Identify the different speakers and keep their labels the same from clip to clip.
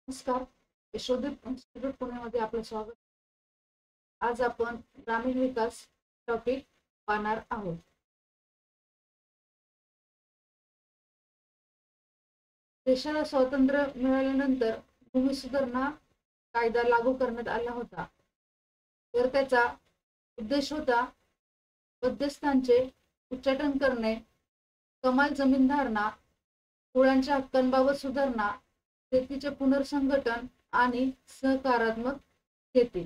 Speaker 1: नमस्कार. यशोदीप इन्स्टिट्यूट पुण्यामध्ये आपलं स्वागत. आज आपण ग्रामीण विकास टॉपिक पाहणार आहोत. देशाला स्वातंत्र्य मिळाल्यानंतर भूमी सुधारणा कायदा लागू करण्यात आला होता. तर त्याचा उद्देश होता मध्यस्थांचे उच्चाटन करणे, कमाल जमीन धारणा, मुलांच्या हक्कांबाबत सुधारणा, शेतीचे पुनर्संघटन आणि सहकारात्मक शेती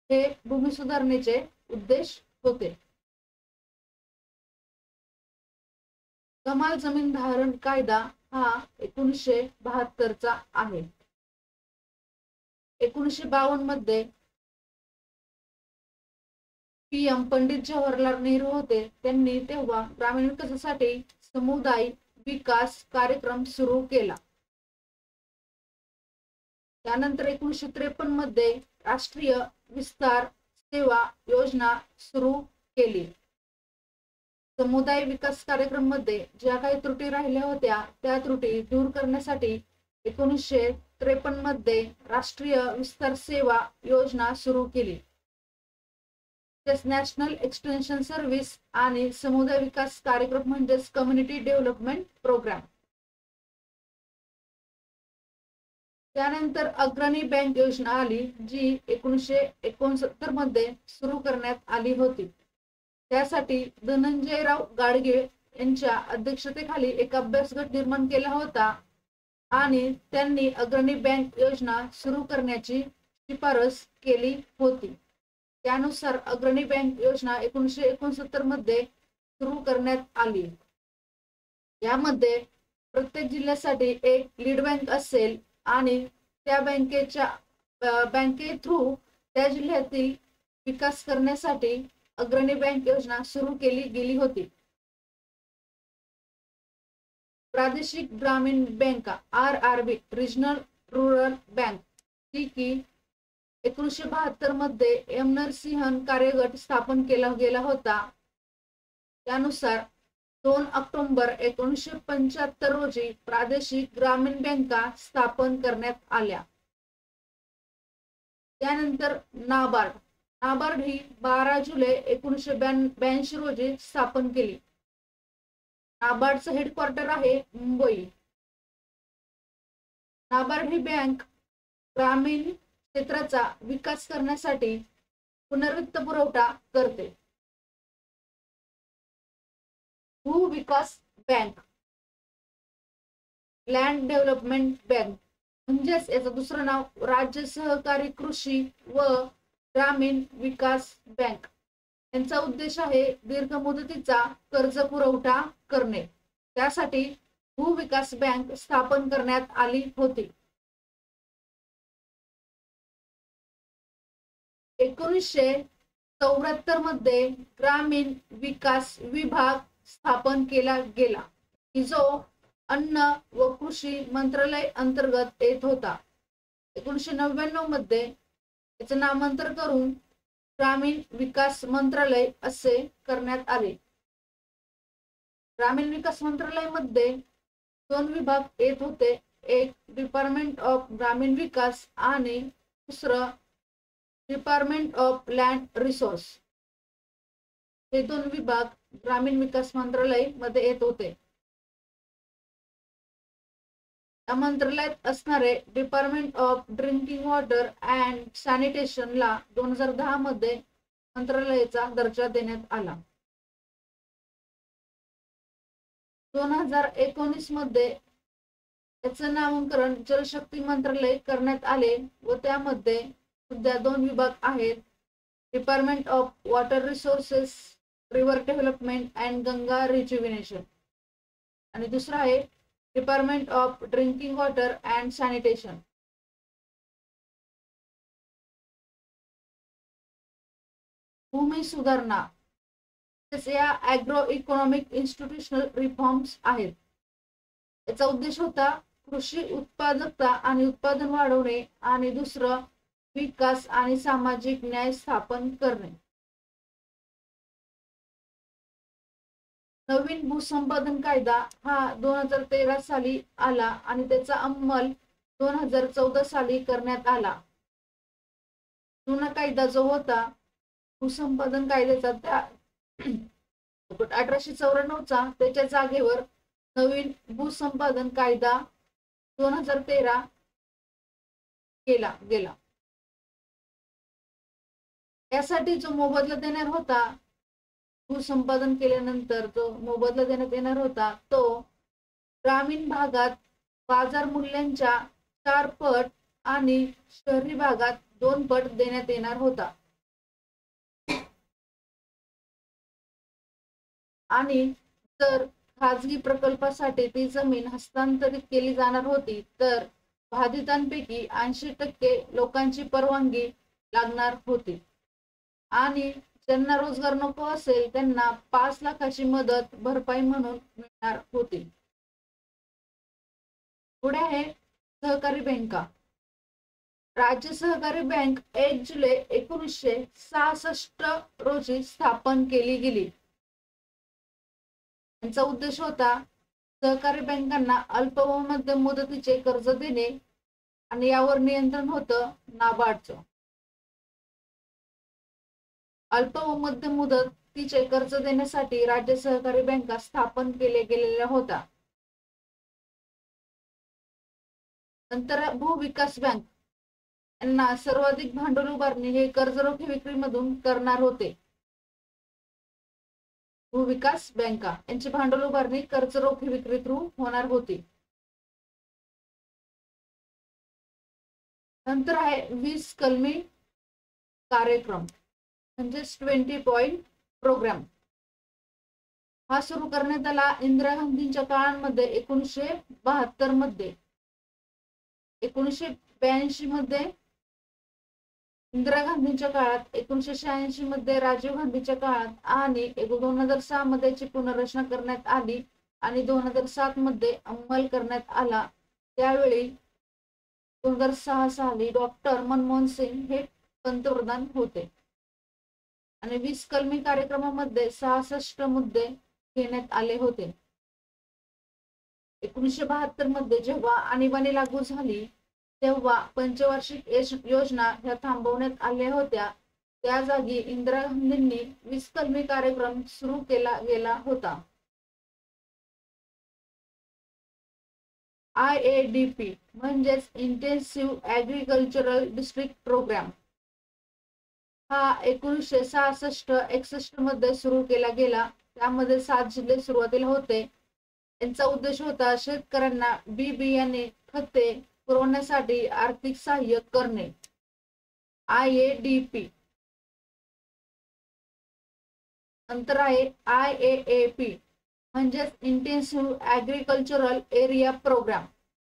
Speaker 1: हे भूमी सुधारणेचे उद्देश होते. कमाल जमीन धारण कायदा हा 1972 चा आहे. 1952 मध्ये PM पंडित जवाहरलाल नेहरू होते. त्यांनी तेव्हा ग्रामीण विकासासाठी समुदाय विकास कार्यक्रम सुरू केला. त्यानंतर 1953 मध्ये राष्ट्रीय विस्तार सेवा योजना सुरू केली. समुदाय विकास कार्यक्रम मध्ये ज्या काही त्रुटी राहिल्या होत्या त्या त्रुटी दूर करण्यासाठी 1953 मध्ये राष्ट्रीय विस्तार सेवा योजना सुरू केली. नॅशनल एक्सटेन्शन सर्व्हिस आणि समुदाय विकास कार्यक्रम म्हणजेच कम्युनिटी डेव्हलपमेंट प्रोग्राम. त्यानंतर अग्रणी बँक योजना आली, जी 1969 मध्ये सुरू करण्यात आली होती. त्यासाठी धनंजयराव गाडगीळ यांच्या अध्यक्षतेखाली एक अभ्यास गट निर्माण केला होता आणि त्यांनी अग्रणी बँक योजना सुरू करण्याची शिफारस केली होती. त्यानुसार अग्रणी बँक योजना 1969 मध्ये सुरू करण्यात आली. यामध्ये प्रत्येक जिल्ह्यासाठी एक लीड बँक असेल आणि त्या बँके थ्रू त्या जिल्ह्यातील विकास करण्यासाठी अग्रणी बँक योजना सुरू केली गेली होती. प्रादेशिक ग्रामीण बँका RRB रिजनल रुरल बँक जी की 1972 मध्ये एम नरसिंहन कार्यगट स्थापन केला गेला होता. त्यानुसार 2 ऑक्टोबर 1975 रोजी प्रादेशिक ग्रामीण बँका स्थापन करण्यात आल्या. त्यानंतर नाबार्ड ही 12 जुलै 1982 रोजी स्थापन केली. नाबार्डचं हेडक्वार्टर आहे मुंबई. नाबार्ड ही बँक ग्रामीण क्षेत्राचा विकास करण्यासाठी पुनर्वित्त पुरवठा करते. भूविकास बँक, लँड डेव्हलपमेंट बँक म्हणजेच याचं दुसरं नाव राज्य सहकारी कृषी व ग्रामीण विकास बँक. यांचा उद्देश आहे दीर्घ मुदतीचा कर्ज पुरवठा करणे. त्यासाठी भूविकास बँक स्थापन करण्यात आली होती. 1974 मध्ये ग्रामीण विकास विभाग स्थापन केला गेला, की जो अन्न व कृषी मंत्रालय अंतर्गत येत होता. 1999 मध्ये याचे नामांतर करून ग्रामीण विकास मंत्रालय असे करण्यात आले. ग्रामीण विकास मंत्रालय मध्ये 2 विभाग येत होते. एक डिपार्टमेंट ऑफ ग्रामीण विकास आणि दुसरं डिपार्टमेंट ऑफ लँड रिसोर्स. हे 2 विभाग ग्रामीण विकास मंत्रालय मध्ये येत होते. या मंत्रालयात असणारे department of drinking water and सॅनिटेशनला 2010 मध्ये मंत्रालयाचा दर्जा देण्यात आला. 2019 मध्ये याचं नामकरण जलशक्ती मंत्रालय करण्यात आले व त्यामध्ये सध्या 2 विभाग आहेत. Department of water resources, river development and Ganga rejuvenation आणि दुसरा आहे department of drinking water and sanitation. भूमी सुधारणा या ॲग्रो इकॉनॉमिक इन्स्टिट्यूशनल रिफॉर्म्स आहेत. याचा उद्देश होता कृषी उत्पादकता आणि उत्पादन वाढवणे आणि दुसरं विकास आणि सामाजिक न्याय स्थापन करणे. नवीन भूसंपादन कायदा हा 2013 साली आला आणि त्याचा अंमल 2014 साली करण्यात आला. जुना कायदा जो होता भूसंपादन कायद्याचा त्या 1894चा त्याच्या जागेवर नवीन भूसंपादन कायदा 2013 केला गेला. यासाठी जो मोबदला देणार होता, भूसंपादन केल्यानंतर जो मोबदला देण्यात येणार होता तो ग्रामीण भागात बाजार मूल्यांच्या 4 पट आणि शहरी भागात 2 पट देण्यात येणार होता. आणि जर खाजगी प्रकल्पासाठी ती जमीन हस्तांतरित केली जाणार होती तर बाधितांपैकी 80% लोकांची परवानगी लागणार होती आणि ज्यांना रोजगार नको असेल त्यांना 5 लाखाची मदत भरपाई म्हणून मिळणार होती. पुढे आहे सहकारी बँका. राज्य सहकारी बँक 1 जुलै 1966 रोजी स्थापन केली गेली. यांचा उद्देश होता सहकारी बँकांना अल्प व मध्यम मुदतीचे कर्ज देणे आणि यावर नियंत्रण होतं नाबार्डचं. अल्प व मध्यम मुदतीचे कर्ज देण्यासाठी राज्य सहकारी बँका स्थापन गेलेल्या होत्या. नंतर भूविकास बँक यांना सर्वाधिक भांडवल उभारणी हे कर्जरोखे विक्रीमधून करणार होते. भूविकास बँका यांची भांडवल उभारणी कर्जरोखे विक्री थ्रू होणार होती. नंतर आहे 20 कलमी कार्यक्रम म्हणजेच 20 पॉइंट प्रोग्राम. हा सुरू करण्यात आला इंदिरा गांधींच्या काळामध्ये 1972 मध्ये. 1982 मध्ये इंदिरा गांधींच्या काळात, 1986 मध्ये राजीव गांधीच्या काळात आणि 2006 मध्ये याची पुनर्रचना करण्यात आली आणि 2007 मध्ये अंमल करण्यात आला. त्यावेळी 2006 साली डॉक्टर मनमोहन सिंग हे पंतप्रधान होते आणि 20 कलमी कार्यक्रमामध्ये 66 मुद्दे घेण्यात आले होते. 1972 मध्ये जेव्हा आणीबाणी लागू झाली तेव्हा पंचवार्षिक योजना ह्या थांबवण्यात आल्या होत्या. त्या जागी इंदिरा गांधींनी 20 कलमी कार्यक्रम सुरू केला गेला होता. IADP म्हणजेच इंटेन्सिव्ह ऍग्रिकल्चरल डिस्ट्रिक्ट प्रोग्राम हा 1966-61 मध्ये सुरू केला गेला. त्यामध्ये 7 जिल्हे सुरुवातीला होते. यांचा उद्देश होता शेतकऱ्यांना बी बियाणे खते पुरवण्यासाठी आर्थिक सहाय्य करणे. IADP. नंतर आहे IAAP म्हणजेच इंटेन्सिव्ह ऍग्रिकल्चरल एरिया प्रोग्राम.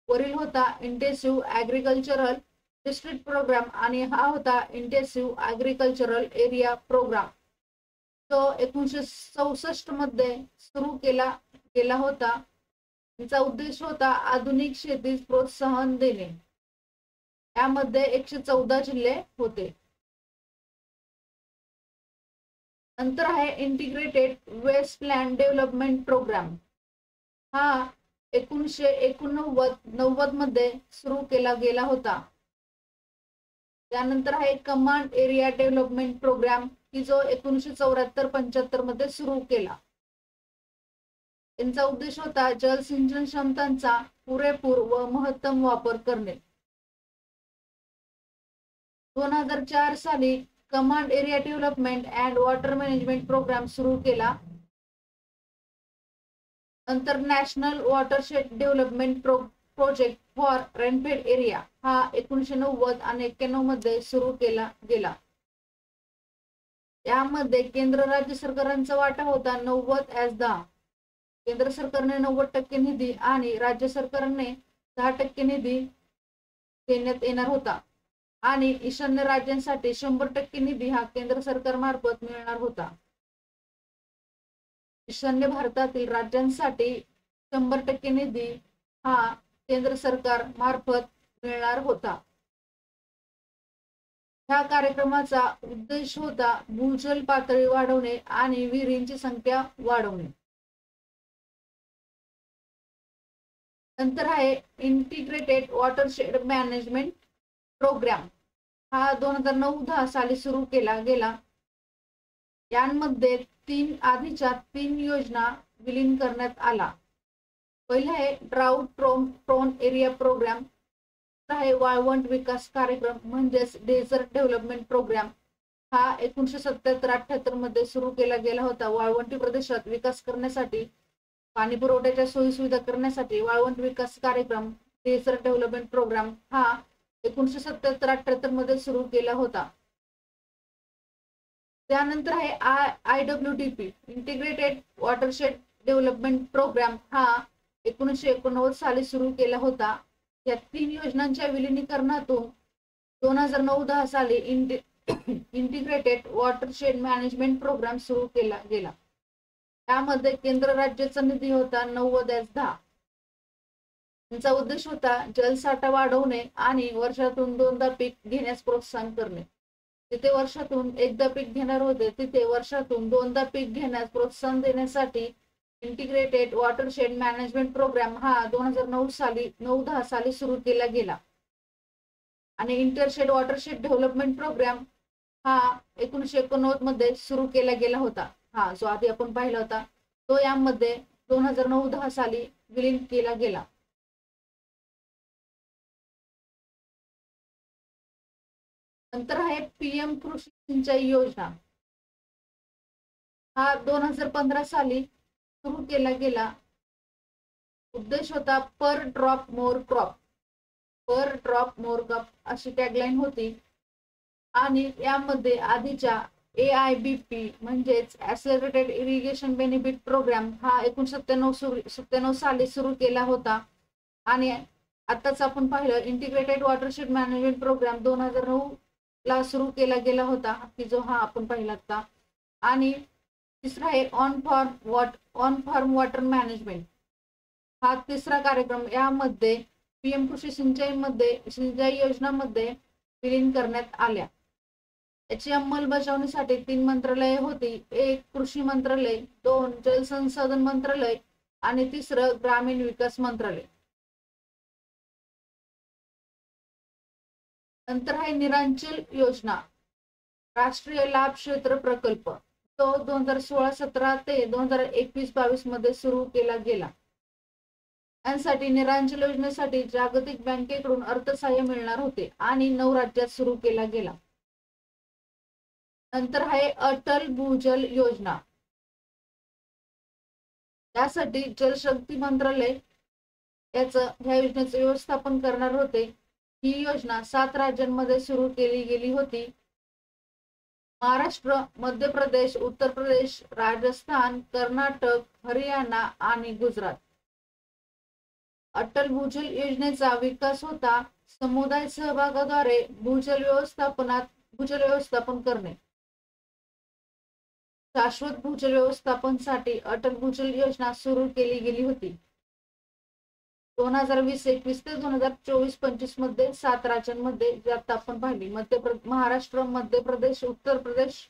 Speaker 1: वरील होता इंटेन्सिव्ह ऍग्रिकल्चरल डिस्ट्रिक्ट प्रोग्राम आणि हा होता इंटेन्सिव्ह ऍग्रिकल्चरल एरिया प्रोग्राम. तो 1964 मध्ये सुरू केला गेला होता. याचा उद्देश होता आधुनिक शेतीस प्रोत्साहन देणे. यामध्ये 114 जिल्हे होते. नंतर आहे इंटिग्रेटेड वेस्टलँड डेव्हलपमेंट प्रोग्राम. हा 1989 मध्ये सुरू केला गेला होता. त्यानंतर आहे कमांड एरिया डेव्हलपमेंट प्रोग्राम की जो 1974-75 मध्ये सुरू केला. यांचा उद्देश होता जलसिंचन क्षमतांचा पुरेपूर व महत्तम वापर करणे. 2004 साली command area development and water management programme सुरू केला. नंतर national watershed development project for rainfed area हा 1990 आणि 91 मध्ये सुरू केला गेला. यामध्ये केंद्र राज्य सरकारांचा वाटा होता 90:10. केंद्र सरकारने 90% निधी आणि राज्य सरकारने 10% निधी देण्यात येणार होता आणि ईशान्य राज्यांसाठी 100% निधी हा केंद्र सरकार मार्फत मिळणार होता. ईशान्य भारतातील राज्यांसाठी 100% निधी हा केंद्र सरकार मार्फत मिळणार होता. ह्या कार्यक्रमाचा उद्देश होता भूजल पातळी वाढवणे आणि विहिरींची संख्या वाढवणे. नंतर आहे इंटिग्रेटेड वॉटरशेड मॅनेजमेंट प्रोग्राम, हा 2009-10 साली सुरू केला गेला. यांमध्ये आधीच्या 3 योजना विलीन करण्यात आला. पहिला आहे ड्राउट प्रोन एरिया प्रोग्राम, आहे वाळवंट विकास कार्यक्रम म्हणजेच डेझर्ट डेव्हलपमेंट प्रोग्राम. हा 1977-78 मध्ये सुरू केला गेला होता. वाळवंटी प्रदेशात विकास करण्यासाठी, पाणी पुरवठ्याच्या सोयी सुविधा करण्यासाठी वाळवंट विकास कार्यक्रम डेझर्ट डेव्हलपमेंट प्रोग्राम हा 1977-78 मध्ये सुरू केला होता. त्यानंतर आहे IWDP integrated watershed development programme, हा 1989 साली सुरू केला होता. या 3 योजनांच्या विलिनीकरणातून 2009-10 साली इंटिग्रेटेड वॉटरशेड मॅनेजमेंट प्रोग्राम सुरू केला गेला. त्यामध्ये केंद्र राज्याचा निधी होता 90-10. त्यांचा उद्देश होता जलसाठा वाढवणे आणि वर्षातून 2दा पीक घेण्यास प्रोत्साहन करणे. जिथे वर्षातून एकदा पीक घेणार होते तिथे वर्षातून 2दा पीक घेण्यास प्रोत्साहन देण्यासाठी इंटिग्रेटेड वॉटरशेड मॅनेजमेंट प्रोग्राम हा 2009-10 साली सुरू केला गेला. आणि इंटरशेड वॉटरशेड डेव्हलपमेंट प्रोग्राम हा 1989 मध्ये सुरू केला गेला होता. हा जो आधी आपण पाहिला होता तो यामध्ये 2009-10 साली विलीन केला गेला. नंतर आहे PM कृषी सिंचाई योजना, हा 2015 साली सुरू केला गेला. उद्देश होता पर ड्रॉप मोर क्रॉप, पर ड्रॉप मोर क्रॉप अशी टॅगलाईन होती. आणि यामध्ये आधीच्या AIBP म्हणजेच ऍक्सेलरेटेड इरिगेशन बेनिफिट प्रोग्राम हा 1997 साली सुरू केला होता. आणि आताच आपण पाहिलं इंटिग्रेटेड वॉटरशेड मॅनेजमेंट प्रोग्राम 2009 ला सुरू केला गेला होता, की जो हा आपण पाहिला होता. आणि तिसरा आहे ऑन फार्म वॉटर मॅनेजमेंट, हा तिसरा कार्यक्रम यामध्ये PM कृषी सिंचाई योजनामध्ये विलीन करण्यात आल्या. याची अंमलबजावणीसाठी 3 मंत्रालये होती. 1 कृषी मंत्रालय, 2 जलसंसाधन मंत्रालय आणि 3 ग्रामीण विकास मंत्रालय. नंतर आहे निरांचल योजना, राष्ट्रीय लाभ क्षेत्र प्रकल्प, तो 2016-17 ते 2021-22 मध्ये सुरू केला गेला. यासाठी निरांचल योजनेसाठी जागतिक बँकेकडून अर्थसहाय्य मिळणार होते आणि 9 राज्यात सुरू केला गेला. नंतर आहे अटल भूजल योजना, त्यासाठी जलशक्ती मंत्रालय ह्या योजनेचे व्यवस्थापन करणार होते. ही योजना 7 राज्यांमध्ये सुरू केली गेली होती. महाराष्ट्र, मध्य प्रदेश, उत्तर प्रदेश, राजस्थान, कर्नाटक, हरियाणा आणि गुजरात. अटल भूजल योजनेचा विकास होता समुदाय सहभागाद्वारे भूजल व्यवस्थापन करणे. शाश्वत भूजल व्यवस्थापनासाठी अटल भूजल योजना सुरू केली गेली होती. 2020-21 ते 2024-25 मध्ये 7 राज्यांमध्ये ज्यात आपण पाहिली महाराष्ट्र, मध्य प्रदेश, उत्तर प्रदेश,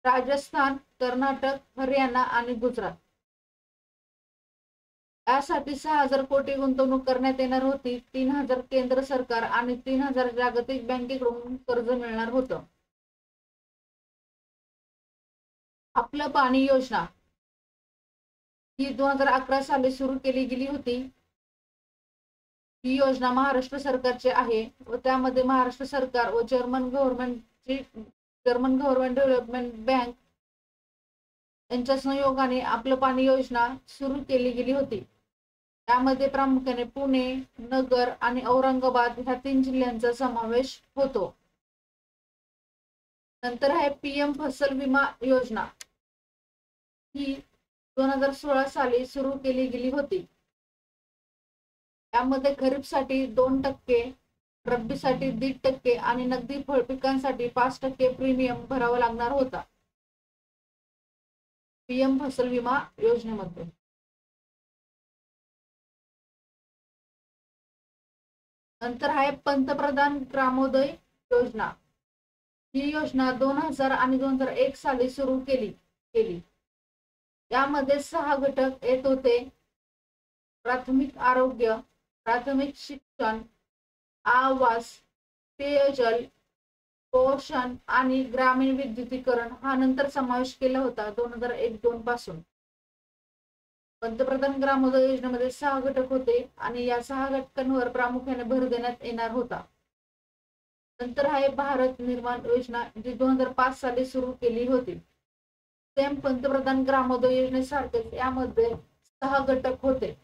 Speaker 1: राजस्थान, कर्नाटक, हरियाणा आणि गुजरात. यासाठी 6,000 कोटी गुंतवणूक करण्यात येणार होती. 3,000 केंद्र सरकार आणि 3,000 जागतिक बँकेकडून कर्ज मिळणार होतं. आपलं पाणी योजना ही 2011 साली सुरू केली गेली होती. ही योजना महाराष्ट्र सरकारची आहे व त्यामध्ये महाराष्ट्र सरकार व जर्मन गव्हर्नमेंट डेव्हलपमेंट बँक यांच्या सहयोगाने आपलं पाणी योजना सुरू केली गेली होती. त्यामध्ये प्रामुख्याने पुणे, नगर आणि औरंगाबाद ह्या 3 जिल्ह्यांचा समावेश होतो. नंतर आहे PM फसल विमा योजना, ही 2016 साली सुरू केली गेली होती. यामध्ये खरीपसाठी 2%, रब्बीसाठी 1.5% आणि नगदी फळ पिकांसाठी 5% प्रीमियम भरावा लागणार होता. PM फसल विमा योजनेमध्ये. नंतर आहे पंतप्रधान ग्रामोदय योजना. ही योजना 2000 आणि 2001 साली सुरू केली. यामध्ये 6 घटक येत होते. प्राथमिक आरोग्य, प्राथमिक शिक्षण, आवास, पेयजल, पोषण आणि ग्रामीण विद्युतीकरण हा नंतर समावेश केला होता 2001-2 पासून. पंतप्रधान ग्रामोदय योजनेमध्ये 6 घटक होते आणि या 6 घटकांवर प्रामुख्याने भर देण्यात येणार होता. नंतर आहे भारत निर्माण योजना, जी 2005 साली सुरू केली होती. सेम पंतप्रधान ग्रामोदय योजनेसारखेच यामध्ये 6 घटक होते.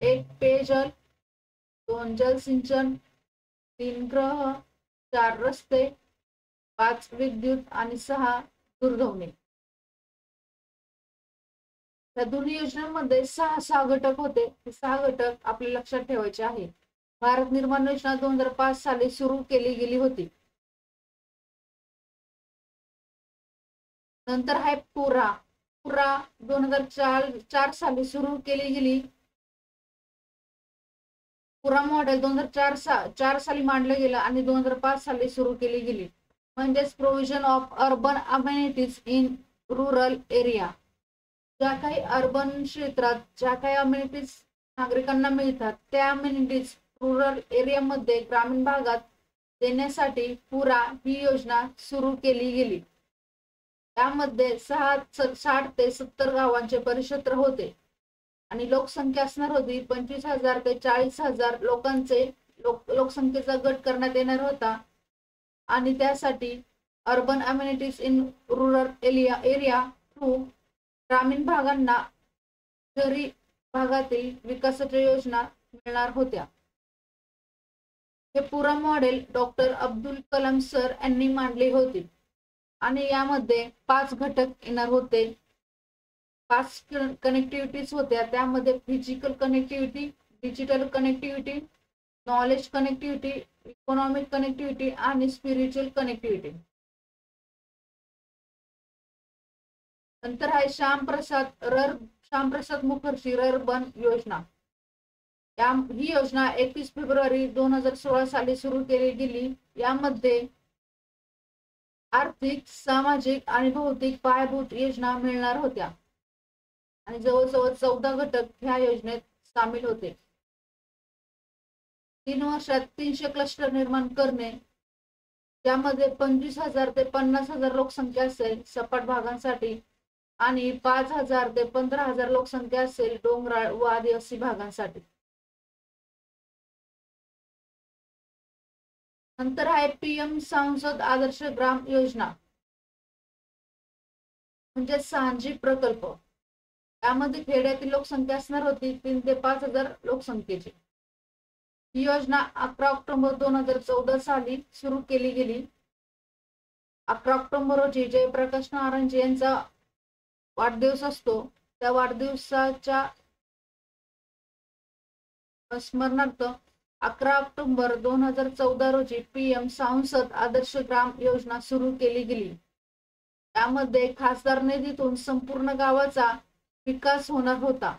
Speaker 1: 1 पेयजल, 2 जलसिंचन, 3 गृह, 4 रस्ते, 5 विद्युत आणि 6 दूरध्वनी. या दोन्ही योजनांमध्ये 6 घटक होते. हे 6 घटक आपल्या लक्षात ठेवायचे आहे. भारत निर्माण योजना 2005 साली सुरू केली गेली होती. नंतर आहे पुरा 2004 साली सुरू केली गेली. पुरा मॉडेल 2004 साली मांडलं गेलं आणि 2005 साली सुरू केली गेली. म्हणजेच provision of urban amenities in rural area. ज्या काही अर्बन क्षेत्रात ज्या काही अमेनिटीज नागरिकांना मिळतात त्या अमेनिटीज रुरल एरियामध्ये ग्रामीण भागात देण्यासाठी पुरा ही योजना सुरू केली गेली. यामध्ये 60 ते 70 गावांचे परिक्षेत्र होते आणि लोकसंख्या असणार होती 25,000 ते 40,000 लोकांचे. लोकसंख्येचा गट करण्यात येणार होता आणि त्यासाठी urban amenities in rural area through ग्रामीण भागांना शहरी भागातील विकासाच्या योजना मिळणार होत्या. हे पुरा model doctor Abdul Kalam sir यांनी मांडले होते आणि यामध्ये 5 घटक येणार होते. 5 कनेक्टिव्हिटीज होत्या. त्यामध्ये physical connectivity, digital connectivity, knowledge connectivity, economic connectivity आणि स्पिरिच्युअल कनेक्टिव्हिटी. नंतर आहे श्यामप्रसाद मुखर्जी रर्बन योजना. ही योजना 21 फेब्रुवारी 2016 साली सुरू केली गेली. यामध्ये आर्थिक, सामाजिक आणि भौतिक पायाभूत योजना मिळणार होत्या आणि जवळजवळ 14 घटक ह्या योजनेत सामील होते. 3 वर्षात 300 क्लस्टर निर्माण करणे, ज्यामध्ये 25,000 ते 50,000 लोकसंख्या असेल सपाट भागांसाठी आणि 5,000 ते 15,000 लोकसंख्या असेल डोंगराळ व आदिवासी भागांसाठी. नंतर आहे PM सांसद आदर्श ग्राम योजना, म्हणजे सांजी प्रकल्प. यामध्ये खेड्यातील लोकसंख्या असणार होती 3 ते 5,000 लोकसंख्येची. ही योजना 11 ऑक्टोबर 2014 साली सुरू केली गेली. 11 ऑक्टोबर रोजी जयप्रकाश नारायण यांचा वाढदिवस असतो. त्या वाढदिवसाच्या स्मरणार्थ 11 ऑक्टोबर 2014 रोजी PM सांसद आदर्श ग्राम योजना सुरू केली गेली. यामध्ये खासदार निधीतून संपूर्ण गावाचा विकास होणार होता.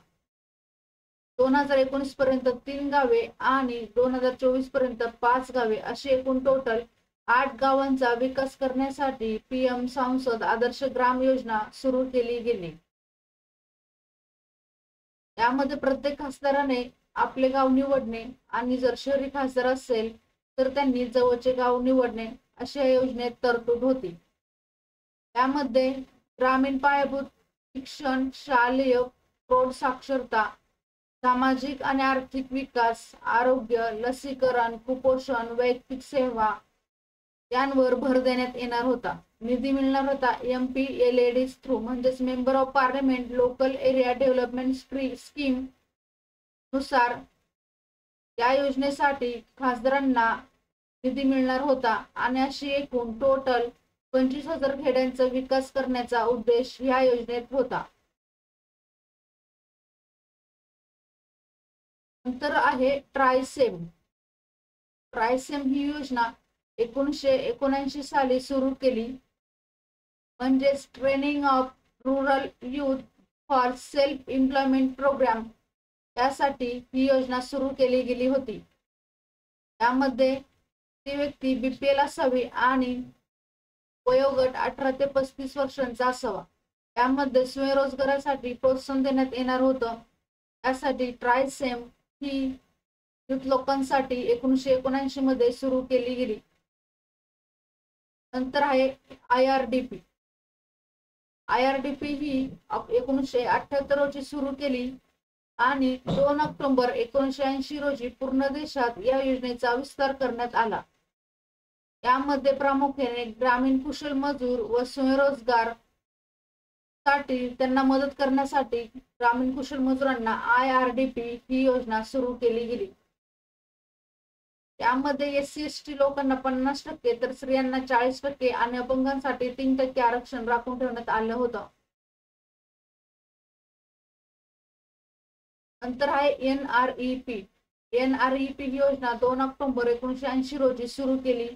Speaker 1: 2019 पर्यंत 3 गावे आणि 2024 पर्यंत 5 गावे अशी एकूण टोटल 8 गावांचा विकास करण्यासाठी PM सांसद आदर्श ग्राम योजना सुरू केली गेली. यामध्ये प्रत्येक खासदाराने आपले गाव निवडणे आणि जर शहरी खासदार असेल तर त्यांनी जवळचे गाव निवडणे अशा योजनेत तरतूद होती. यामध्ये ग्रामीण पायाभूत शिक्षण, शालेय प्रौढ साक्षरता, सामाजिक आणि आर्थिक विकास, आरोग्य, लसीकरण, कुपोषण, वैयक्तिक सेवा यांवर भर देण्यात येणार होता. निधी मिळणार होता MPLADs थ्रू, म्हणजेच member of parliament local area development scheme नुसार या योजनेसाठी खासदारांना निधी मिळणार होता आणि अशी एकूण टोटल 25,000 खेड्यांचा विकास करण्याचा उद्देश या योजनेत होता. नंतर आहे ट्रायसेम ही योजना 1979 साली सुरू केली. म्हणजेच training of rural youth for self employment programme यासाठी ही योजना सुरू केली गेली होती. यामध्ये ती व्यक्ती BPL असावी आणि वयोगट 18 ते 35 वर्षांचा असावा. यामध्ये स्वयंरोजगारासाठी प्रोत्साहन देण्यात येणार होतं. यासाठी ट्रायसेम ही युथ लोकांसाठी 1979 मध्ये सुरू केली गेली. नंतर आहे IRDP. IRDP ही 1978 रोजी सुरू केली आणि 2 ऑक्टोबर 1980 रोजी पूर्ण देशात या योजनेचा विस्तार करण्यात आला. यामध्ये प्रामुख्याने ग्रामीण कुशल मजूर व स्वयंरोजगार साठी त्यांना मदत करण्यासाठी ग्रामीण कुशल मजुरांना IRDP ही योजना सुरू केली गेली. यामध्ये SC/ST लोकांना 50% तर स्त्रियांना 40% आणि अपंगांसाठी 3% आरक्षण राखून ठेवण्यात आलं होतं. नंतर आहे NREP. NREP ही योजना 2 ऑक्टोबर 1980 रोजी सुरू केली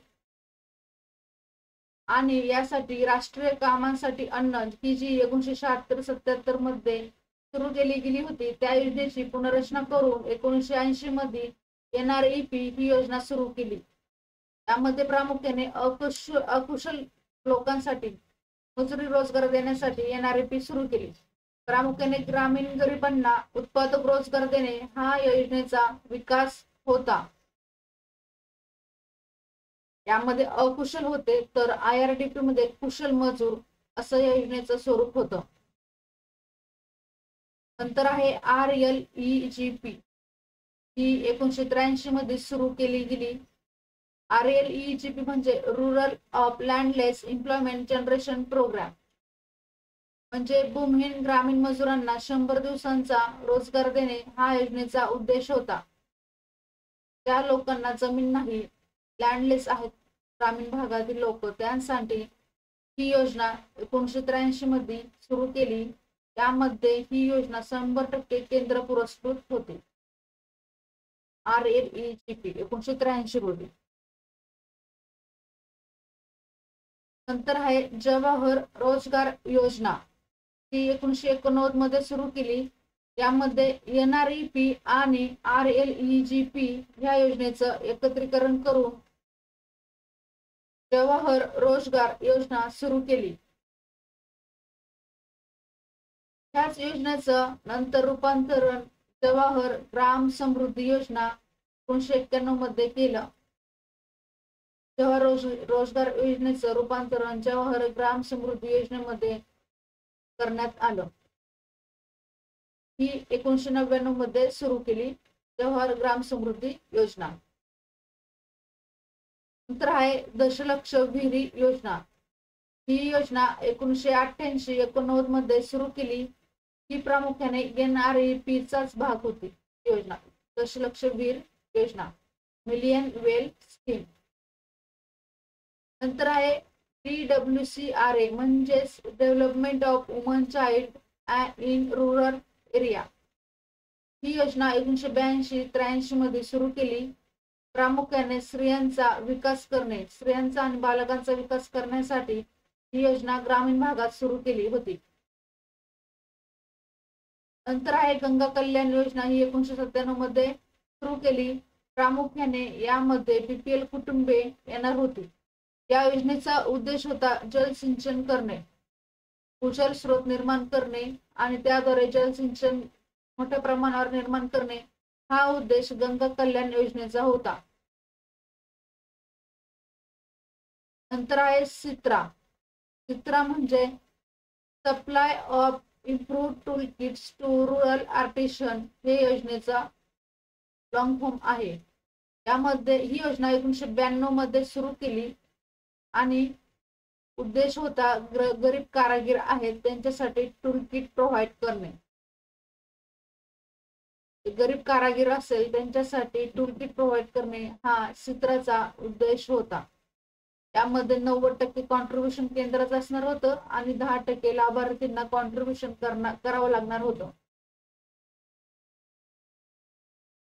Speaker 1: आणि यासाठी राष्ट्रीय कामांसाठी अन्न ही जी 1976-77 मध्ये सुरू केली गेली होती त्या योजनेची पुनर्रचना करून 1980 मध्ये NREP ही योजना सुरू केली. यामध्ये प्रामुख्याने अकुशल लोकांसाठी मजुरी रोजगार देण्यासाठी NREP सुरू केली. प्रामुख्याने ग्रामीण गरिबांना उत्पादक रोजगार देणे हा या योजनेचा विकास होता. यामध्ये अकुशल होते तर IRDP मध्ये कुशल मजूर असं या योजनेचं स्वरूप होतं. नंतर आहे RLEGP. ही 1983 मध्ये सुरू केली गेली. RLEGP म्हणजे rural of landless employment generation programme. म्हणजे भूमिहीन ग्रामीण मजुरांना 100 दिवसांचा रोजगार देणे हा योजनेचा उद्देश होता. ज्या लोकांना जमीन नाही, लँडलेस आहेत ग्रामीण भागातील लोक, त्यांसाठी ही योजना 1983 मध्ये सुरू केली. त्यामध्ये ही योजना 100% केंद्र पुरस्कृत होती. RLEGP 1983 रोजी. नंतर आहे जवाहर रोजगार योजना. ही 1989 मध्ये सुरू केली. यामध्ये NREP आणि RLEGP ह्या योजनेचं एकत्रीकरण करून जवाहर रोजगार योजना सुरू केली. ह्याच योजनेचं नंतर रूपांतरण जवाहर ग्राम समृद्धी योजना 1991 मध्ये केलं. जवाहर रोजगार योजनेचं रूपांतरण जवाहर ग्राम समृद्धी योजनेमध्ये करण्यात आलं. ही 1999 मध्ये सुरू केली जवाहर ग्राम समृद्धी योजना. नंतर आहे दशलक्ष विहिरी योजना. ही योजना 1988-89 मध्ये सुरू केली. ही प्रामुख्याने NREP चाच भाग होती. योजना दशलक्ष विहीर योजना, मिलियन वेल स्कीम. नंतर आहे DWCRA म्हणजेच development of woman child in rural area. ही योजना 1982-83 मध्ये सुरू केली. प्रामुख्याने स्त्रियांचा विकास करणे, स्त्रियांचा आणि बालकांचा विकास करण्यासाठी ही योजना ग्रामीण भागात सुरू केली होती. नंतर आहे गंगा कल्याण योजना. ही 1997 मध्ये सुरू केली. प्रामुख्याने यामध्ये BPL कुटुंबे येणार होती. या योजनेचा उद्देश होता जलसिंचन करणे, भूजल स्रोत निर्माण करणे आणि त्याद्वारे जलसिंचन मोठ्या प्रमाणावर निर्माण करणे हा उद्देश गंगा कल्याण योजनेचा होता. नंतर आहे सित्रा. सित्रा म्हणजे supply of improved tool kits to rural artisan हे योजनेचा लॉंग फॉर्म आहे. यामध्ये ही योजना 1992 मध्ये सुरू केली आणि उद्देश होता गरीब कारागीर आहेत त्यांच्यासाठी टूल किट प्रोव्हाइड करणे. गरीब कारागीर असेल त्यांच्यासाठी टूल किट प्रोव्हाइड करणे हा सित्राचा उद्देश होता. यामध्ये 90% कॉन्ट्रीब्युशन केंद्राचं असणार होतं आणि 10% लाभार्थींना कॉन्ट्रीब्युशन करावं लागणार होतं.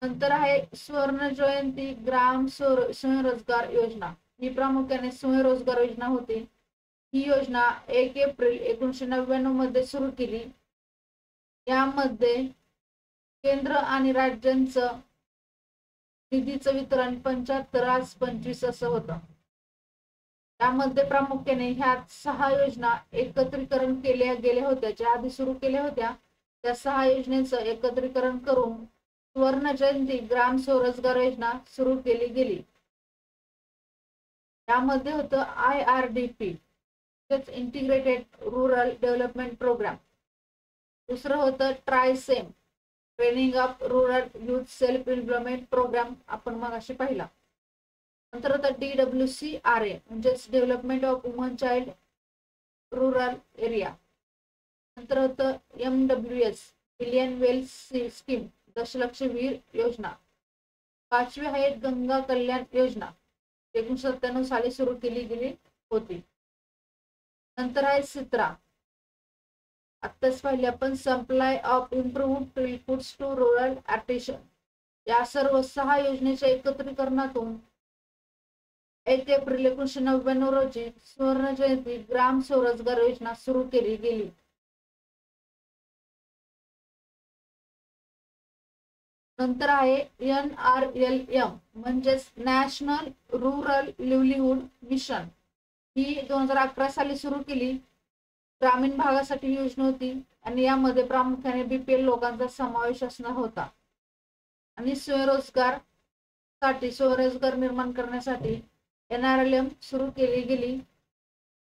Speaker 1: नंतर आहे स्वर्ण जयंती ग्राम स्वयंरोजगार योजना. ही प्रामुख्याने स्वयंरोजगार योजना होती. ही योजना 1 एप्रिल 1999 मध्ये सुरू केली. यामध्ये केंद्र आणि राज्यांचं निधीचं वितरण 75-25 असं होतं. यामध्ये प्रामुख्याने ह्या 6 योजना एकत्रीकरण केल्या गेल्या होत्या. ज्या आधी सुरू केल्या होत्या त्या 6 योजनेचं एकत्रीकरण करून सुवर्ण जयंती ग्राम स्वरोजगार योजना सुरू केली गेली. यामध्ये होतं IRDP, integrated rural development programme. दुसरं होतं TRYSEM, training of rural youth self employment programme, आपण मगाशी पाहिला. नंतर होतं DWCRA म्हणजेच development of woman child rural area. नंतर होतं MWS, मिलियन वेल्स स्कीम, दशलक्ष विहीर योजना. पाचवी आहे गंगा कल्याण योजना, 1997 साली सुरू केली गेली होती. नंतर आहे सित्रा, आत्ताच पाहिले आपण, supply of improved foods to rural artisan. या सर्व 6 योजनेच्या एकत्रीकरणातून 1 एप्रिल 1999 रोजी सुवर्ण जयंती ग्राम स्वरोजगार योजना सुरू केली गेली. नंतर आहे NRLM म्हणजेच नॅशनल रूरल लिव्हलीहूड मिशन. ही 2011 साली सुरू केली. ग्रामीण भागासाठी योजना होती आणि यामध्ये प्रामुख्याने BPL लोकांचा समावेश असणार होता. आणि स्वरोजगार निर्माण करण्यासाठी NRLM सुरू केली गेली.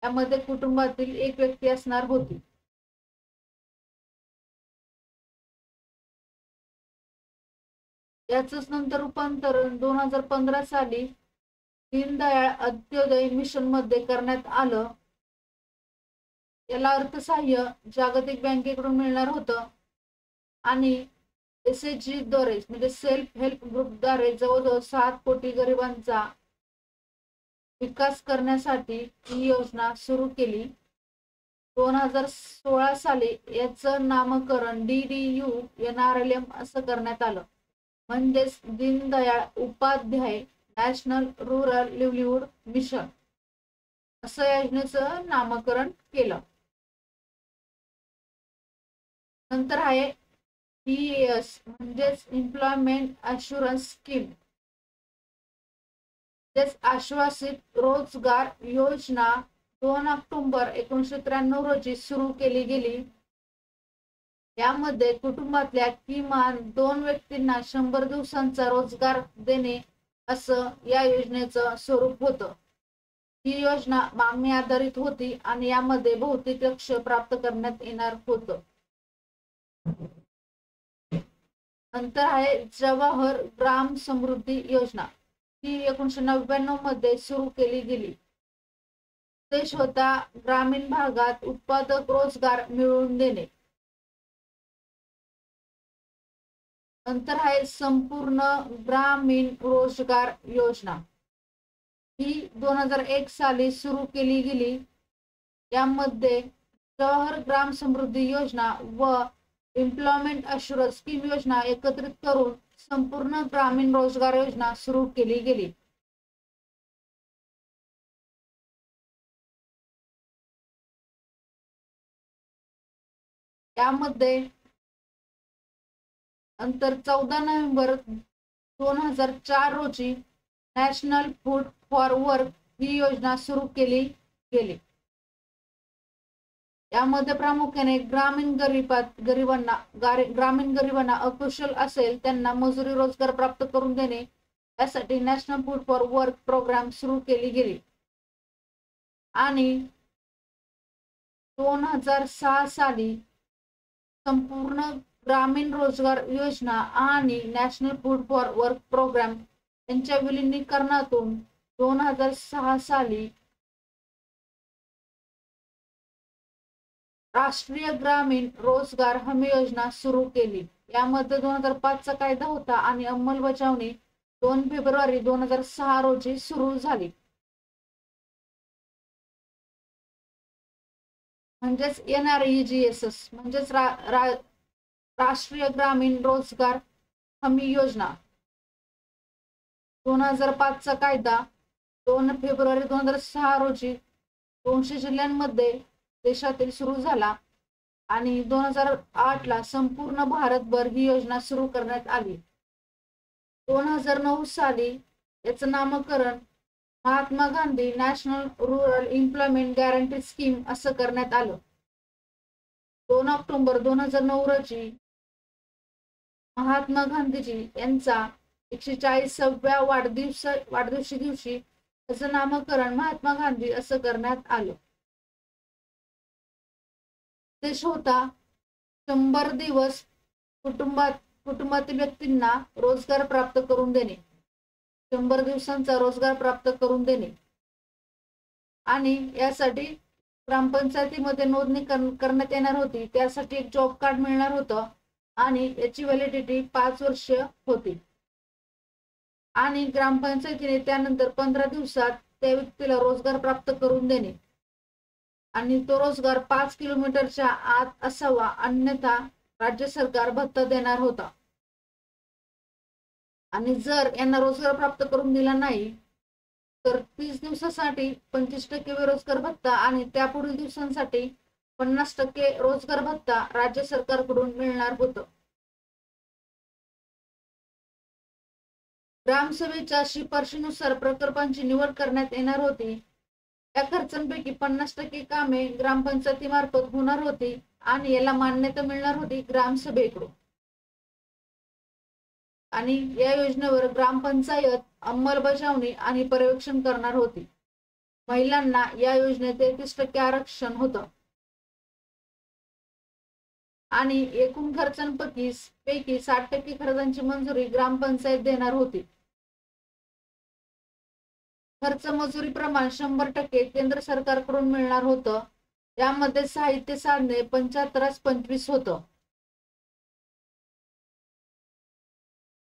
Speaker 1: यामध्ये कुटुंबातील एक व्यक्ती असणार होती. याचंच नंतर रूपांतरण 2015 साली दीनदयाळ अंत्योदय मिशन मध्ये करण्यात आलं. याला अर्थसहाय्य जागतिक बँकेकडून मिळणार होतं आणि SHG द्वारे म्हणजे सेल्फ हेल्प ग्रुप द्वारे जवळजवळ 7 कोटी गरिबांचा विकास करण्यासाठी ही योजना सुरू केली. 2016 साली याचं नामकरण DDU NRLM असं करण्यात आलं, म्हणजेच Deendayal Upadhyay national rural livelihood mission असं या योजनेचं नामकरण केलं. नंतर आहे EAS म्हणजेच एम्प्लॉयमेंट अश्युरन्स स्कीम, आश्वासित रोजगार योजना 2 ऑक्टोबर 1993 रोजी सुरू केली गेली. यामध्ये कुटुंबातल्या किमान 2 व्यक्तींना 100 दिवसांचा रोजगार देणे असं या योजनेचं स्वरूप होतं. ही योजना मागणी आधारित होती आणि यामध्ये भौतिक लक्ष्य प्राप्त करण्यात येणार होतं. नंतर आहे जवाहर ग्राम समृद्धी योजना. ही 1999 मध्ये सुरू केली गेली. उद्देश होता ग्रामीण भागात उत्पादक रोजगार मिळवून देणे. नंतर आहे संपूर्ण ग्रामीण रोजगार योजना. ही 2001 साली सुरू केली गेली. यामध्ये जवाहर ग्राम समृद्धी योजना व एम्प्लॉयमेंट अश्युरन्स स्कीम योजना एकत्रित करून संपूर्ण ग्रामीण रोजगार योजना सुरू केली गेली. यामध्ये नंतर 14 नोव्हेंबर 2004 रोजी नॅशनल फूड फॉर वर्क ही योजना सुरू केली गेली. यामध्ये प्रामुख्याने ग्रामीण गरिबांना अकुशल असेल त्यांना मजुरी रोजगार प्राप्त करून देणे यासाठी national food for work programme सुरू केली गेली. आणि 2006 साली संपूर्ण ग्रामीण रोजगार योजना आणि national food for work programme यांच्या विलीनीकरणातून 2006 साली राष्ट्रीय ग्रामीण रोजगार हमी योजना सुरू केली. यामध्ये 2005 चा कायदा होता आणि अंमलबजावणी 2 फेब्रुवारी 2006 रोजी सुरू झाली. म्हणजेच NREGSS म्हणजेच राष्ट्रीय ग्रामीण रोजगार हमी योजना. 2005 चा कायदा 2 फेब्रुवारी 2006 रोजी 200 जिल्ह्यांमध्ये देशातील सुरू झाला आणि 2008 ला संपूर्ण भारतभर ही योजना सुरू करण्यात आली. 2009 साली याचं नामकरण Mahatma Gandhi national rural employment guarantee scheme असं करण्यात आलं. 2 ऑक्टोबर 2009 रोजी महात्मा गांधीजी यांचा 140व्या वाढदिवशी दिवशी त्याचं नामकरण महात्मा गांधी असं करण्यात आलं. उद्देश होता 100 दिवस कुटुंबातील व्यक्तींना रोजगार प्राप्त करून देणे, 100 दिवसांचा रोजगार प्राप्त करून देणे. आणि यासाठी ग्रामपंचायतीमध्ये नोंदणी करण्यात येणार होती. त्यासाठी एक जॉब कार्ड मिळणार होतं आणि याची व्हॅलिडिटी 5 वर्ष होती. आणि ग्रामपंचायतीने त्यानंतर 15 दिवसात त्या व्यक्तीला रोजगार प्राप्त करून देणे आणि तो रोजगार 5 किलोमीटरच्या आत असावा, अन्यथा राज्य सरकार भत्ता देणार होता. आणि जर यांना रोजगार प्राप्त करून दिला नाही तर 30 दिवसासाठी 25% बेरोजगार भत्ता आणि त्यापुढील दिवसांसाठी 50% रोजगार भत्ता राज्य सरकारकडून मिळणार होतं. ग्रामसभेच्या शिफारशीनुसार प्रकल्पांची निवड करण्यात येणार होती. या खर्चांपैकी 50% कामे ग्रामपंचायतीमार्फत होणार होती आणि याला मान्यता मिळणार होती ग्रामसभेकडून. आणि या योजनेवर ग्रामपंचायत अंमलबजावणी आणि पर्यवेक्षण करणार होती. महिलांना या योजनेत 33% आरक्षण होतं आणि एकूण खर्चांपैकी 60% खर्चांची मंजुरी ग्रामपंचायत देणार होती. खर्च मजुरी प्रमाण 100% केंद्र सरकारकडून मिळणार होतं. यामध्ये साहित्य साधने 75-25 होतं.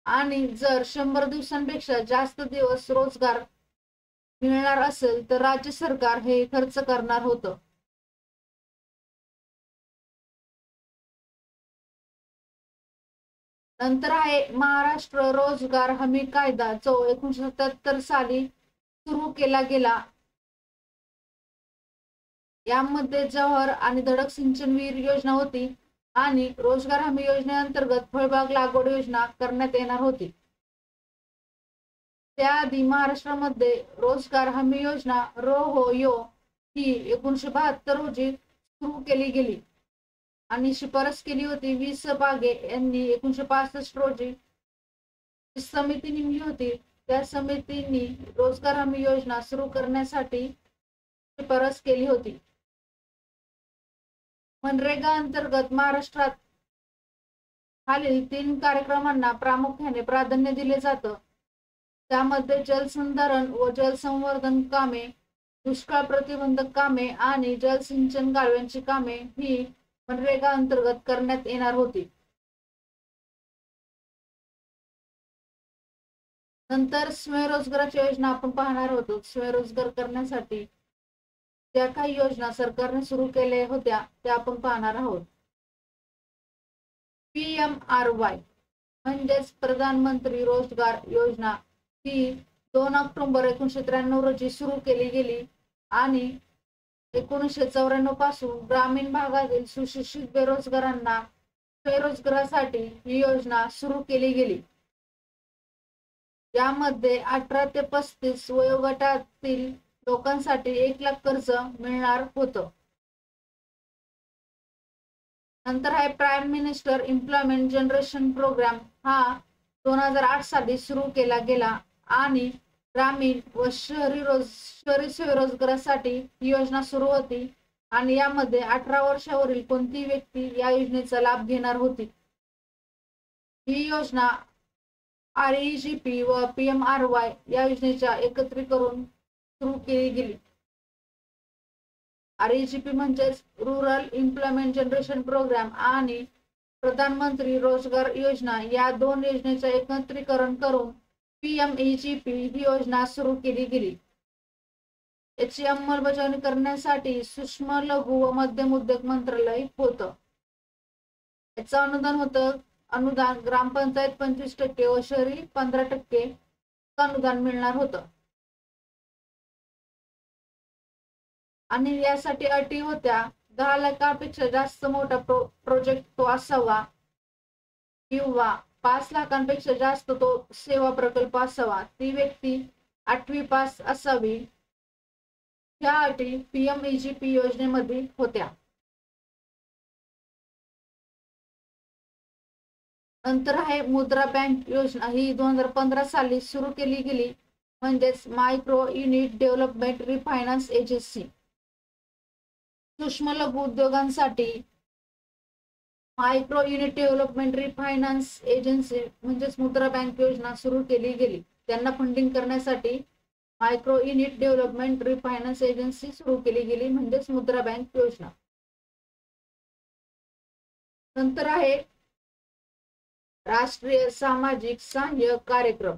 Speaker 1: आणि जर 100 दिवसांपेक्षा जास्त दिवस रोजगार मिळणार असेल तर राज्य सरकार हे खर्च करणार होतं. नंतर आहे महाराष्ट्र रोजगार हमी कायदा, जो 1977 साली सुरू केला गेला. यामध्ये जवाहर आणि धडक सिंचन विहीर योजना होती आणि रोजगार हमी योजनेअंतर्गत फळबाग लागवड योजना करण्यात येणार होती. त्याआधी महाराष्ट्रामध्ये रोजगार हमी योजना ROHO ही 1972 रोजी सुरू केली गेली आणि शिफारस केली होती. वि. बागे यांनी 1965 रोजी समिती नेमली होती. त्या समितीने रोजगार हमी योजना सुरू करण्यासाठी शिफारस केली होती. मनरेगा अंतर्गत महाराष्ट्रात खालील 3 कार्यक्रमांना प्रामुख्याने प्राधान्य दिले जातं. त्यामध्ये जलसंधारण व जलसंवर्धन कामे, दुष्काळ प्रतिबंधक कामे आणि जलसिंचन कालव्यांची कामे ही मनरेगा अंतर्गत करण्यात येणार होती. नंतर स्वयंरोजगाराची योजना आपण पाहणार होतो. स्वयंरोजगार करण्यासाठी ज्या काही योजना सरकारने सुरू केल्या होत्या त्या आपण पाहणार आहोत. PMRY म्हणजेच प्रधानमंत्री रोजगार योजना ही 2 ऑक्टोबर 1993 रोजी सुरू केली गेली आणि 1994 पासून ग्रामीण भागातील सुशिक्षित बेरोजगारांना स्वयंरोजगारासाठी ही योजना सुरू केली गेली. यामध्ये 18 ते 35 वयोगटातील लोकांसाठी 1 लाख कर्ज मिळणार होतं. नंतर आहे prime minister employment generation programme. हा 2008 साली सुरू केला गेला आणि ग्रामीण व शहरी स्वयंरोजगारासाठी ही योजना सुरू होती आणि यामध्ये 18 वर्षावरील कोणतीही व्यक्ती या योजनेचा लाभ घेणार होती. ही योजना REGP व PMRY या योजनेच्या एकत्रीकरण सुरू केली गेली. REGP म्हणजेच रुरल एम्प्लॉयमेंट जनरेशन प्रोग्राम आणि प्रधानमंत्री रोजगार योजना या 2 योजनेचे एकत्रीकरण करून PMEGP ही योजना सुरू केली गेली. याची अंमलबजावणी करण्यासाठी सूक्ष्म लघु व मध्यम उद्योग मंत्रालय होतं. याचं अनुदान ग्रामपंचायत 25% व शहरी 15% अनुदान मिळणार होतं. आणि यासाठी अटी होत्या. 10 लाखांपेक्षा जास्त मोठा प्रोजेक्ट तो असावा किंवा 5 लाखांपेक्षा जास्त तो सेवा प्रकल्प असावा. ती व्यक्ती 8वी पास असावी. ह्या अटी PMEGP योजनेमध्ये होत्या. नंतर आहे मुद्रा बँक योजना, ही 2015 साली सुरू केली गेली, म्हणजेच मायक्रो युनिट डेव्हलपमेंट रिफायनान्स एजन्सी. सूक्ष्म लघु उद्योगांसाठी मायक्रो युनिट डेव्हलपमेंट रिफायनान्स एजन्सी म्हणजेच मुद्रा बँक योजना सुरू केली गेली. त्यांना फंडिंग करण्यासाठी मायक्रो युनिट डेव्हलपमेंट रिफायनान्स एजन्सी सुरू केली गेली, म्हणजेच मुद्रा बँक योजना. नंतर आहे राष्ट्रीय सामाजिक सहाय्य कार्यक्रम.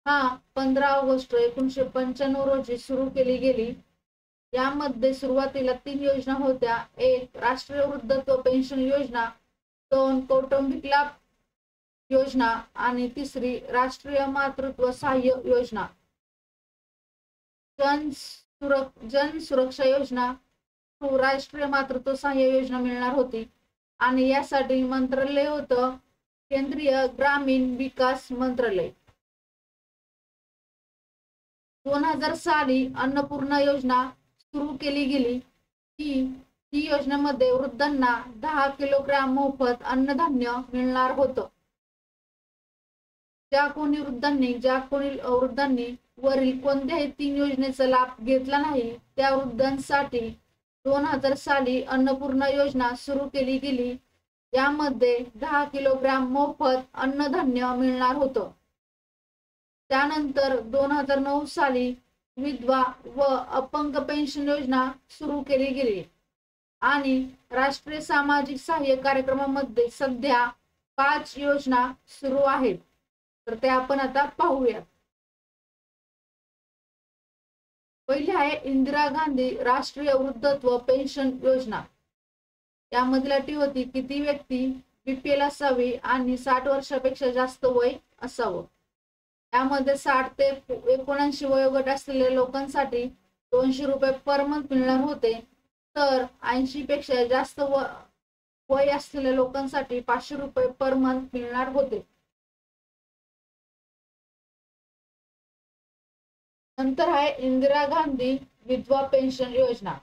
Speaker 1: हा 15 ऑगस्ट 1995 रोजी सुरू केली गेली. यामध्ये सुरुवातीला 3 योजना होत्या. एक राष्ट्रीय वृद्धत्व पेन्शन योजना, 2 कौटुंबिक लाभ योजना आणि तिसरी राष्ट्रीय मातृत्व सहाय्य योजना. जन सुरक्षा योजना राष्ट्रीय मातृत्व सहाय्य योजना मिळणार होती आणि यासाठी मंत्रालय होतं केंद्रीय ग्रामीण विकास मंत्रालय. 2000 साली अन्नपूर्णा योजना सुरू केली गेली. ही योजनेमध्ये वृद्धांना 10 किलोग्राम मोफत अन्नधान्य मिळणार होतं. ज्या कोणी वृद्धांनी वरील कोणत्याही 3 योजनेचा लाभ घेतला नाही त्या वृद्धांसाठी 2000 साली अन्नपूर्णा योजना सुरू केली गेली. यामध्ये 10 किलोग्राम मोफत अन्नधान्य मिळणार होतं. त्यानंतर 2009 साली विधवा व अपंग पेन्शन योजना सुरू केली गेली आणि राष्ट्रीय सामाजिक सहाय्य कार्यक्रमामध्ये सध्या 5 योजना सुरू आहेत. तर ते आपण आता पाहूया. पहिली आहे इंदिरा गांधी राष्ट्रीय वृद्धत्व पेन्शन योजना. यामधील अटी होती की ती व्यक्ती बीपीएल असावी आणि 60 वर्षापेक्षा जास्त वय असावं. यामध्ये 60 ते 79 वयोगट असलेल्या लोकांसाठी 200 रुपये पर मंथ मिळणार होते, तर 80 पेक्षा जास्त वय असलेल्या लोकांसाठी 500 रुपये पर मंथ मिळणार होते. नंतर आहे इंदिरा गांधी विधवा पेन्शन योजना.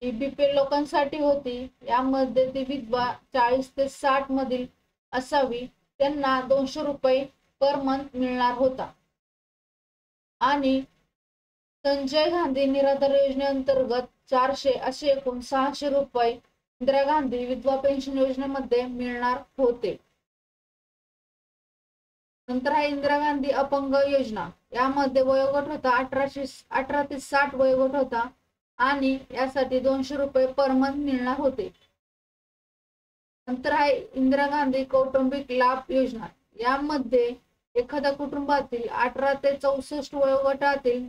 Speaker 1: ही बीपीएल लोकांसाठी होती. यामध्ये ती विधवा 40 ते 60 मधील असावी, त्यांना 200 रुपये पर मंथ मिळणार होता. आणि संजय गांधी निराधार योजनेअंतर्गत 400 असे एकूण 600 रुपये इंदिरा गांधी विधवा पेन्शन योजनेमध्ये मिळणार होते. नंतर आहे इंदिरा गांधी अपंग योजना. यामध्ये वयोगट होता 18 ते 60 वयोगट होता आणि यासाठी 200 रुपये पर मंथ मिळणार होते. नंतर आहे इंदिरा गांधी कौटुंबिक लाभ योजना. यामध्ये एखाद्या कुटुंबातील 18 ते 64 वयोगटातील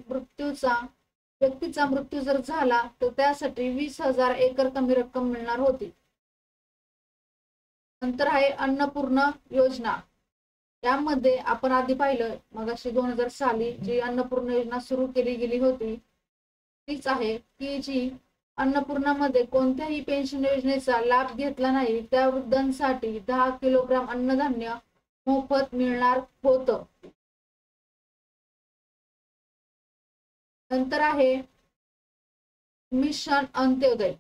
Speaker 1: व्यक्तीचा मृत्यू जर झाला तर त्यासाठी 20,000 एकर कमी रक्कम मिळणार होती. नंतर आहे अन्नपूर्णा योजना. यामध्ये आपण आधी पाहिलं मगाशी 2000 साली जी अन्नपूर्णा योजना सुरू केली गेली होती तीच आहे की जी अन्नपूर्णामध्ये कोणत्याही पेन्शन योजनेचा लाभ घेतला नाही त्या वृद्धांसाठी 10 किलोग्राम अन्नधान्य मोफत मिळणार होतं. नंतर आहे मिशन अंत्योदय.